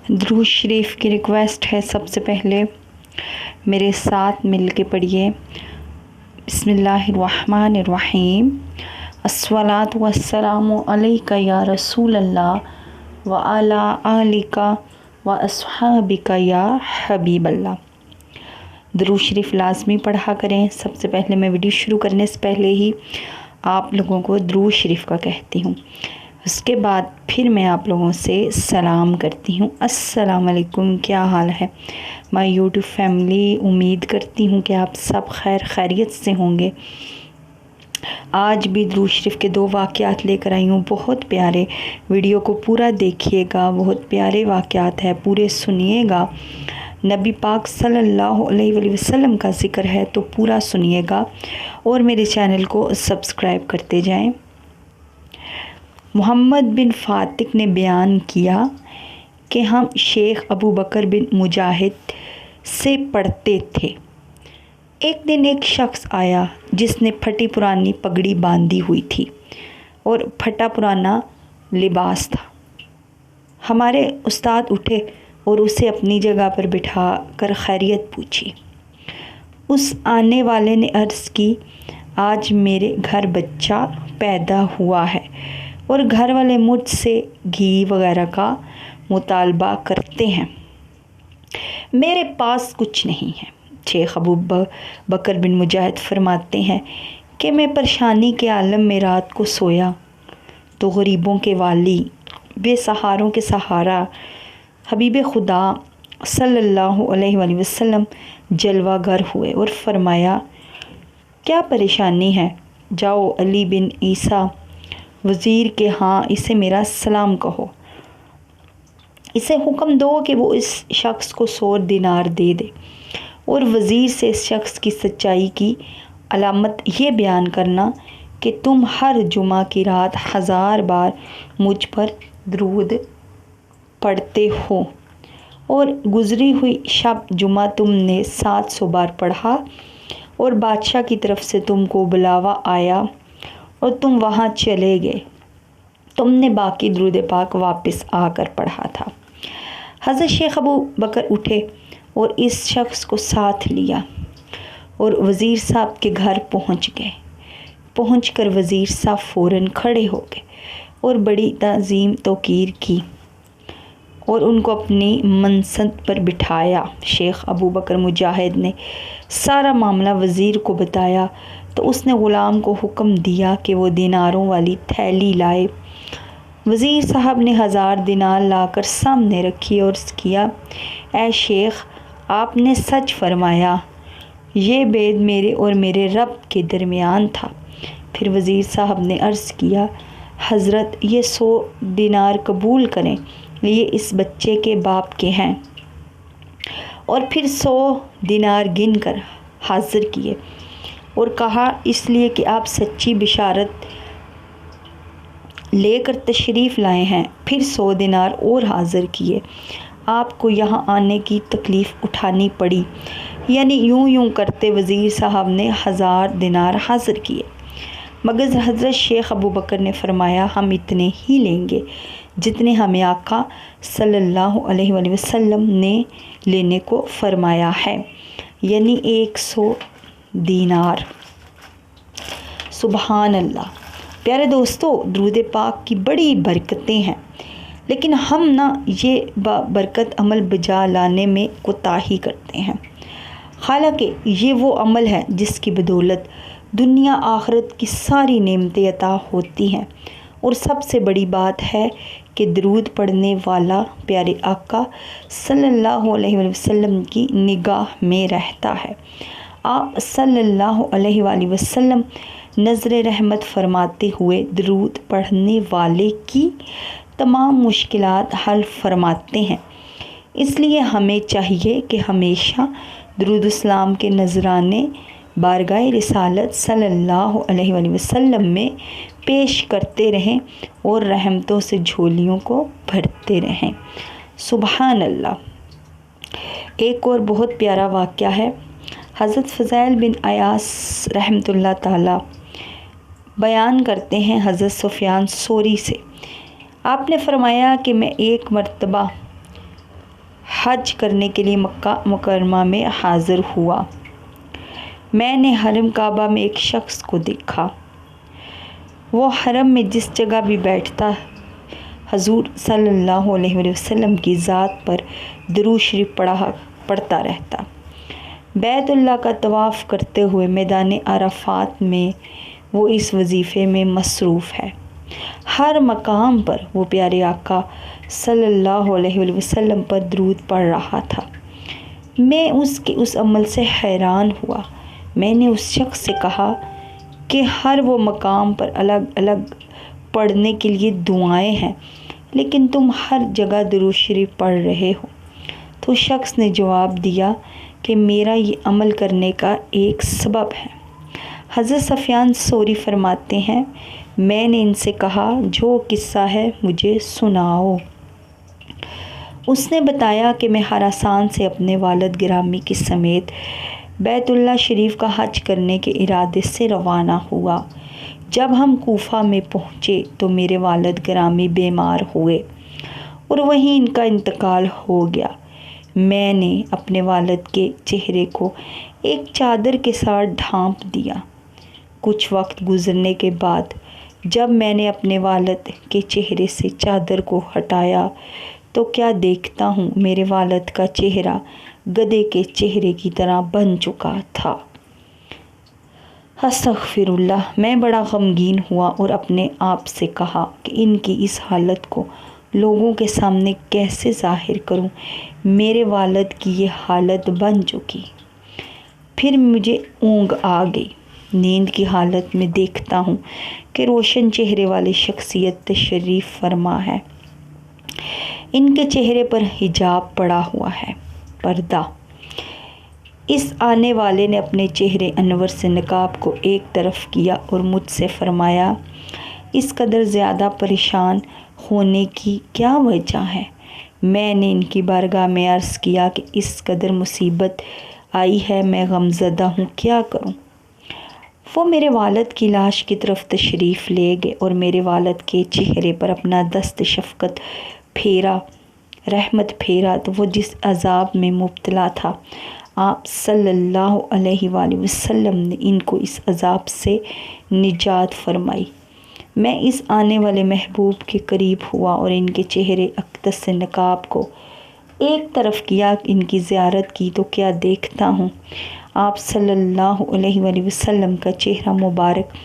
درود شریف کی ریکویسٹ ہے، سب سے پہلے میرے ساتھ مل کے پڑھیے۔ بسم اللہ الرحمن الرحیم۔ الصلاۃ والسلام علیک یا رسول اللہ وعلی آلک واصحابک یا حبیب اللہ۔ درود شریف لازمی پڑھا کریں۔ سب سے پہلے میں ویڈیو شروع کرنے سے پہلے ہی آپ لوگوں کو درود شریف کا کہتی ہوں، اس کے بعد پھر میں آپ لوگوں سے سلام کرتی ہوں۔ السلام علیکم، کیا حال ہے مائی یوٹیوب فیملی؟ امید کرتی ہوں کہ آپ سب خیریت سے ہوں گے۔ آج بھی درود شریف کے 2 واقعات لے کر آئی ہوں، بہت پیارے۔ ویڈیو کو پورا دیکھیے گا، بہت پیارے واقعات ہیں، پورے سنیے گا۔ نبی پاک صلی اللہ علیہ وآلہ وسلم کا ذکر ہے تو پورا سنیے گا اور میرے چینل کو سبسکرائب کرتے جائیں۔ محمد بن فاتق نے بیان کیا کہ ہم شیخ ابو بکر بن مجاہد سے پڑھتے تھے۔ ایک دن ایک شخص آیا جس نے پھٹی پرانی پگڑی باندھی ہوئی تھی اور پھٹا پرانا لباس تھا۔ ہمارے استاد اٹھے اور اسے اپنی جگہ پر بٹھا کر خیریت پوچھی۔ اس آنے والے نے عرض کی، آج میرے گھر بچہ پیدا ہوا ہے اور گھر والے مجھ سے گھی وغیرہ کا مطالبہ کرتے ہیں، میرے پاس کچھ نہیں ہے۔ شیخ ابو بکر بن مجاہد فرماتے ہیں کہ میں پریشانی کے عالم میں رات کو سویا تو غریبوں کے والی، بے سہاروں کے سہارا حبیب خدا صلی اللہ علیہ وآلہ وسلم جلوہ گر ہوئے اور فرمایا، کیا پریشانی ہے؟ جاؤ علی بن عیسیٰ وزیر کے ہاں اسے میرا سلام کہو، اسے حکم دو کہ وہ اس شخص کو 100 دینار دے دے، اور وزیر سے اس شخص کی سچائی کی علامت یہ بیان کرنا کہ تم ہر جمعہ کی رات 1000 بار مجھ پر درود پڑھتے ہو اور گزری ہوئی شب جمعہ تم نے 700 بار پڑھا اور بادشاہ کی طرف سے تم کو بلاوا آیا اور تم وہاں چلے گئے، تم نے باقی درود پاک واپس آ کر پڑھا تھا۔ حضرت شیخ ابو بکر اٹھے اور اس شخص کو ساتھ لیا اور وزیر صاحب کے گھر پہنچ گئے۔ پہنچ کر وزیر صاحب فوراً کھڑے ہو گئے اور بڑی تعظیم توقیر کی اور ان کو اپنی منصب پر بٹھایا۔ شیخ ابو بکر مجاہد نے سارا معاملہ وزیر کو بتایا تو اس نے غلام کو حکم دیا کہ وہ دیناروں والی تھیلی لائے۔ وزیر صاحب نے 1000 دینار لا کر سامنے رکھی اور عرض کیا، اے شیخ، آپ نے سچ فرمایا، یہ بید میرے اور میرے رب کے درمیان تھا۔ پھر وزیر صاحب نے عرض کیا، حضرت یہ 100 دینار قبول کریں، یہ اس بچے کے باپ کے ہیں۔ اور پھر 100 دینار گن کر حاضر کیے اور کہا، اس لیے کہ آپ سچی بشارت لے کر تشریف لائے ہیں۔ پھر 100 دینار اور حاضر کیے۔ آپ کو یہاں آنے کی تکلیف اٹھانی پڑی، یعنی یوں کرتے وزیر صاحب نے 1000 دینار حاضر کیے، مگر حضرت شیخ ابو بکر نے فرمایا، ہم اتنے ہی لیں گے جتنے ہمیں آقا صلی اللہ علیہ وآلہ وسلم نے لینے کو فرمایا ہے، یعنی 100 دینار۔ سبحان اللہ۔ پیارے دوستو، درود پاک کی بڑی برکتیں ہیں، لیکن ہم یہ برکت عمل بجا لانے میں کوتاہی کرتے ہیں۔ حالانکہ یہ وہ عمل ہے جس کی بدولت دنیا آخرت کی ساری نعمتیں عطا ہوتی ہیں، اور سب سے بڑی بات ہے کہ درود پڑھنے والا پیارے آقا صلی اللہ علیہ وسلم کی نگاہ میں رہتا ہے۔ آپ صلی اللہ علیہ وآلہ وسلم نظر رحمت فرماتے ہوئے درود پڑھنے والے کی تمام مشکلات حل فرماتے ہیں۔ اس لیے ہمیں چاہیے کہ ہمیشہ درود اسلام کے نذرانے بارگاہ رسالت صلی اللہ علیہ وآلہ وسلم میں پیش کرتے رہیں اور رحمتوں سے جھولیوں کو بھرتے رہیں۔ سبحان اللہ۔ ایک اور بہت پیارا واقعہ ہے۔ حضرت فضیل بن عیاض رحمۃ اللہ تعالی بیان کرتے ہیں حضرت سفیان ثوری سے، آپ نے فرمایا کہ میں ایک مرتبہ حج کرنے کے لیے مکہ مکرمہ میں حاضر ہوا۔ میں نے حرم کعبہ میں ایک شخص کو دیکھا۔ وہ حرم میں جس جگہ بھی بیٹھتا حضور صلی اللہ علیہ وسلم کی ذات پر درود شریف پڑھتا رہتا۔ بیت اللہ کا طواف کرتے ہوئے میدان عرفات میں وہ اس وظیفے میں مصروف ہے۔ ہر مقام پر وہ پیارے آقا صلی اللہ علیہ وسلم پر درود پڑھ رہا تھا۔ میں اس کے اس عمل سے حیران ہوا۔ میں نے اس شخص سے کہا کہ ہر وہ مقام پر الگ الگ پڑھنے کے لیے دعائیں ہیں، لیکن تم ہر جگہ درود شریف پڑھ رہے ہو۔ تو شخص نے جواب دیا کہ میرا یہ عمل کرنے کا ایک سبب ہے۔ حضرت سفیان ثوری فرماتے ہیں، میں نے ان سے کہا جو قصہ ہے مجھے سناؤ۔ اس نے بتایا کہ میں خراسان سے اپنے والد گرامی کے سمیت بیت اللہ شریف کا حج کرنے کے ارادے سے روانہ ہوا۔ جب ہم کوفہ میں پہنچے تو میرے والد گرامی بیمار ہوئے اور وہیں ان کا انتقال ہو گیا۔ میں نے اپنے والد کے چہرے کو ایک چادر کے ساتھ ڈھانپ دیا۔ کچھ وقت گزرنے کے بعد جب میں نے اپنے والد کے چہرے سے چادر کو ہٹایا تو کیا دیکھتا ہوں، میرے والد کا چہرہ گدھے کے چہرے کی طرح بن چکا تھا۔ استغفر اللہ۔ میں بڑا غمگین ہوا اور اپنے آپ سے کہا کہ ان کی اس حالت کو لوگوں کے سامنے کیسے ظاہر کروں۔ میرے والد کی یہ حالت بن چکی۔ پھر مجھے اونگ آ گئی۔ نیند کی حالت میں دیکھتا ہوں کہ روشن چہرے والی شخصیت تشریف فرما ہے۔ ان کے چہرے پر حجاب پڑا ہوا ہے، پردہ۔ اس آنے والے نے اپنے چہرے انور سے نقاب کو ایک طرف کیا اور مجھ سے فرمایا، اس قدر زیادہ پریشان ہونے کی کیا وجہ ہے؟ میں نے ان کی بارگاہ میں عرض کیا کہ اس قدر مصیبت آئی ہے، میں غمزدہ ہوں، کیا کروں؟ وہ میرے والد کی لاش کی طرف تشریف لے گئے اور میرے والد کے چہرے پر اپنا دست شفقت پھیرا، رحمت پھیرا تو وہ جس عذاب میں مبتلا تھا، آپ صلی اللہ علیہ وآلہ وسلم نے ان کو اس عذاب سے نجات فرمائی۔ میں اس آنے والے محبوب کے قریب ہوا اور ان کے چہرے اقدس سے نقاب کو ایک طرف کیا، ان کی زیارت کی تو کیا دیکھتا ہوں، آپ صلی اللہ علیہ وآلہ وسلم کا چہرہ مبارک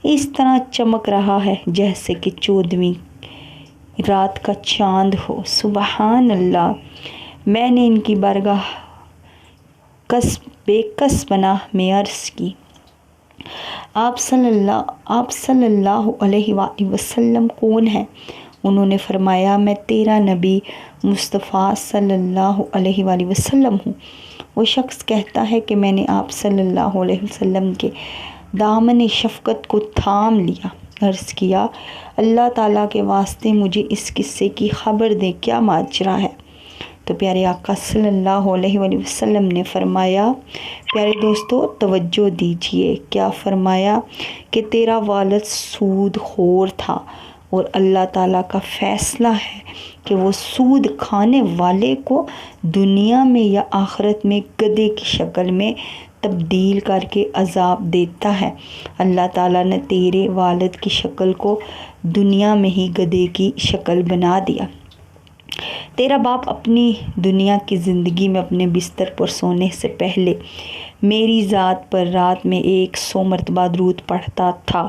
اس طرح چمک رہا ہے جیسے کہ 14ویں رات کا چاند ہو۔ سبحان اللہ۔ میں نے ان کی بارگاہ بے کس پناہ میں عرض کی، آپ صلی اللہ علیہ وآلہ وسلم کون ہیں؟ انہوں نے فرمایا، میں تیرا نبی مصطفیٰ صلی اللہ علیہ وآلہ وسلم ہوں۔ وہ شخص کہتا ہے کہ میں نے آپ صلی اللہ علیہ وسلم کے دامن شفقت کو تھام لیا، عرض کیا، اللہ تعالیٰ کے واسطے مجھے اس قصے کی خبر دے، کیا ماجرا ہے؟ تو پیارے آقا صلی اللہ علیہ وآلہ وسلم نے فرمایا، پیارے دوستو توجہ دیجئے، کیا فرمایا کہ تیرا والد سود خور تھا اور اللہ تعالیٰ کا فیصلہ ہے کہ وہ سود کھانے والے کو دنیا میں یا آخرت میں گدھے کی شکل میں تبدیل کر کے عذاب دیتا ہے۔ اللہ تعالیٰ نے تیرے والد کی شکل کو دنیا میں ہی گدھے کی شکل بنا دیا۔ تیرا باپ اپنی دنیا کی زندگی میں اپنے بستر پر سونے سے پہلے میری ذات پر رات میں 100 مرتبہ درود پڑھتا تھا۔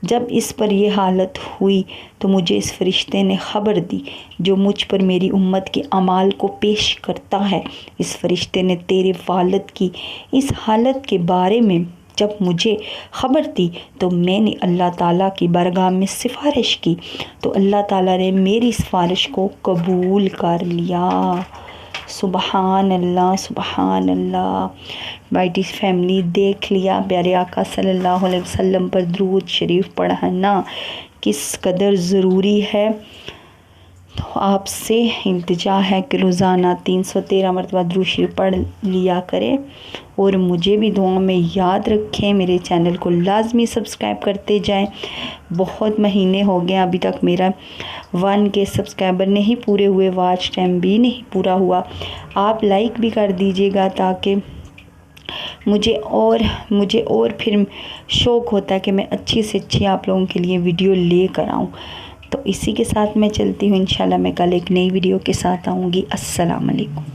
جب اس پر یہ حالت ہوئی تو مجھے اس فرشتے نے خبر دی جو مجھ پر میری امت کے اعمال کو پیش کرتا ہے۔ اس فرشتے نے تیرے والد کی اس حالت کے بارے میں جب مجھے خبر دی تو میں نے اللہ تعالیٰ کی بارگاہ میں سفارش کی تو اللہ تعالیٰ نے میری سفارش کو قبول کر لیا۔ سبحان اللہ، سبحان اللہ۔ مائی فیملی، دیکھ لیا پیارے آقا صلی اللہ علیہ وسلم پر درود شریف پڑھنا کس قدر ضروری ہے۔ آپ سے التجا ہے کہ روزانہ 313 مرتبہ درود شریف پڑھ لیا کریں اور مجھے بھی دعاؤں میں یاد رکھیں۔ میرے چینل کو لازمی سبسکرائب کرتے جائیں۔ بہت مہینے ہو گئے ابھی تک میرا 1K سبسکرائبر نہیں پورے ہوئے، واچ ٹائم بھی نہیں پورا ہوا۔ آپ لائک بھی کر دیجیے گا تاکہ مجھے اور پھر شوق ہوتا ہے کہ میں اچھی سے اچھی آپ لوگوں کے لیے ویڈیو لے کر آؤں۔ تو اسی کے ساتھ میں چلتی ہوں، انشاءاللہ میں کل ایک نئی ویڈیو کے ساتھ آؤں گی۔ السلام علیکم۔